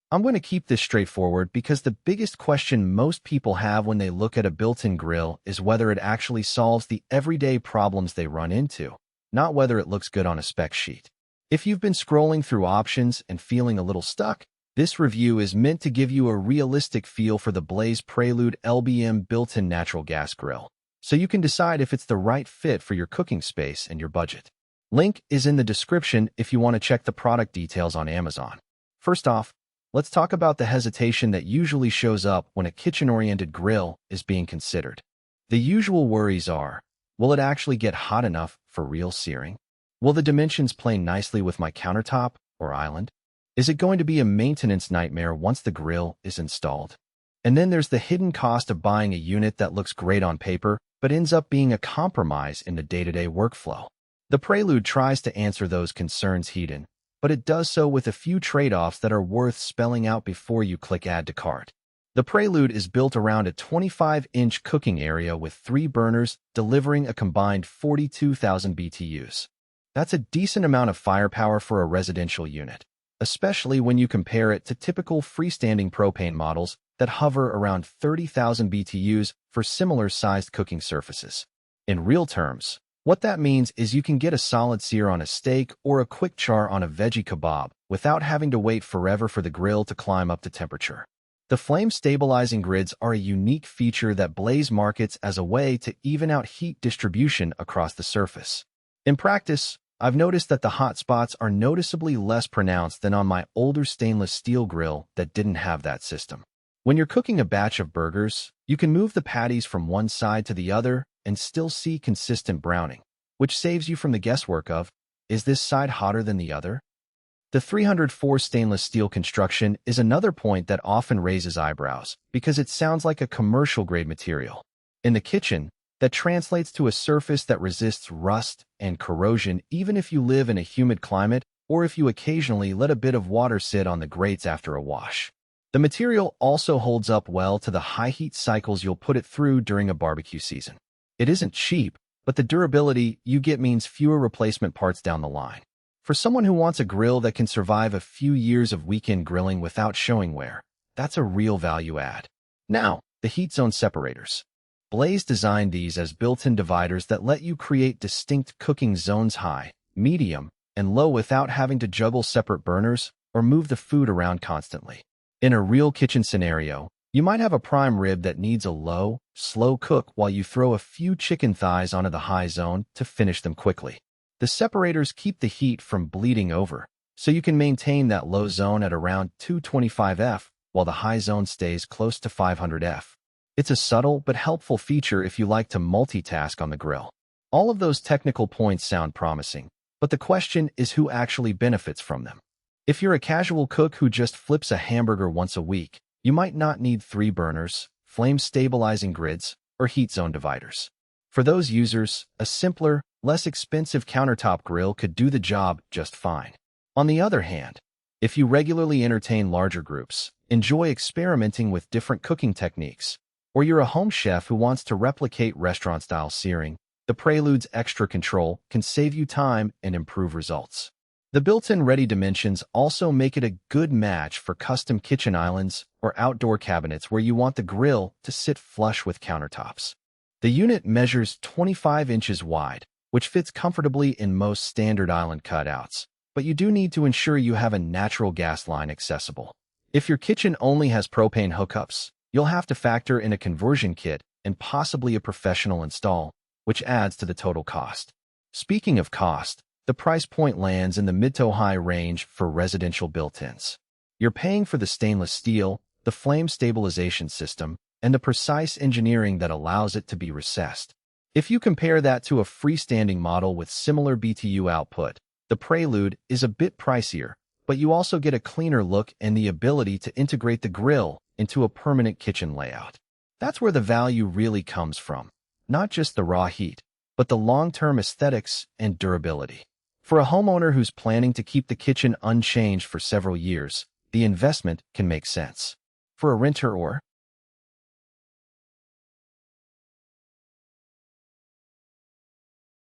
I'm going to keep this straightforward because the biggest question most people have when they look at a built-in grill is whether it actually solves the everyday problems they run into, not whether it looks good on a spec sheet. If you've been scrolling through options and feeling a little stuck, this review is meant to give you a realistic feel for the Blaze Prelude LBM built-in natural gas grill, so you can decide if it's the right fit for your cooking space and your budget. Link is in the description if you want to check the product details on Amazon. First off, let's talk about the hesitation that usually shows up when a kitchen-oriented grill is being considered. The usual worries are, will it actually get hot enough for real searing? Will the dimensions play nicely with my countertop or island? Is it going to be a maintenance nightmare once the grill is installed? And then there's the hidden cost of buying a unit that looks great on paper but ends up being a compromise in the day-to-day workflow. The Prelude tries to answer those concerns head-on, but it does so with a few trade-offs that are worth spelling out before you click Add to Cart. The Prelude is built around a 25-inch cooking area with 3 burners delivering a combined 42,000 BTUs. That's a decent amount of firepower for a residential unit, especially when you compare it to typical freestanding propane models that hover around 30,000 BTUs for similar-sized cooking surfaces. In real terms, what that means is you can get a solid sear on a steak or a quick char on a veggie kebab without having to wait forever for the grill to climb up to temperature. The flame-stabilizing grids are a unique feature that Blaze markets as a way to even out heat distribution across the surface. In practice, I've noticed that the hot spots are noticeably less pronounced than on my older stainless steel grill that didn't have that system. When you're cooking a batch of burgers, you can move the patties from one side to the other and still see consistent browning, which saves you from the guesswork of, is this side hotter than the other? The 304 stainless steel construction is another point that often raises eyebrows because it sounds like a commercial-grade material. In the kitchen, that translates to a surface that resists rust and corrosion even if you live in a humid climate or if you occasionally let a bit of water sit on the grates after a wash. The material also holds up well to the high heat cycles you'll put it through during a barbecue season. It isn't cheap, but the durability you get means fewer replacement parts down the line. For someone who wants a grill that can survive a few years of weekend grilling without showing wear, that's a real value add. Now, the heat zone separators. Blaze designed these as built-in dividers that let you create distinct cooking zones high, medium, and low without having to juggle separate burners or move the food around constantly. In a real kitchen scenario, you might have a prime rib that needs a low, slow cook while you throw a few chicken thighs onto the high zone to finish them quickly. The separators keep the heat from bleeding over, so you can maintain that low zone at around 225 F while the high zone stays close to 500 F. It's a subtle but helpful feature if you like to multitask on the grill. All of those technical points sound promising, but the question is who actually benefits from them. If you're a casual cook who just flips a hamburger once a week, you might not need 3 burners, flame-stabilizing grids, or heat zone dividers. For those users, a simpler, less expensive countertop grill could do the job just fine. On the other hand, if you regularly entertain larger groups, enjoy experimenting with different cooking techniques, or you're a home chef who wants to replicate restaurant-style searing, the Prelude's extra control can save you time and improve results. The built-in ready dimensions also make it a good match for custom kitchen islands or outdoor cabinets where you want the grill to sit flush with countertops. The unit measures 25 inches wide, which fits comfortably in most standard island cutouts, but you do need to ensure you have a natural gas line accessible. If your kitchen only has propane hookups, you'll have to factor in a conversion kit and possibly a professional install, which adds to the total cost. Speaking of cost, the price point lands in the mid to high range for residential built-ins. You're paying for the stainless steel, the flame stabilization system, and the precise engineering that allows it to be recessed. If you compare that to a freestanding model with similar BTU output, the Prelude is a bit pricier, but you also get a cleaner look and the ability to integrate the grill into a permanent kitchen layout. That's where the value really comes from, not just the raw heat, but the long-term aesthetics and durability. For a homeowner who's planning to keep the kitchen unchanged for several years, the investment can make sense. For a renter or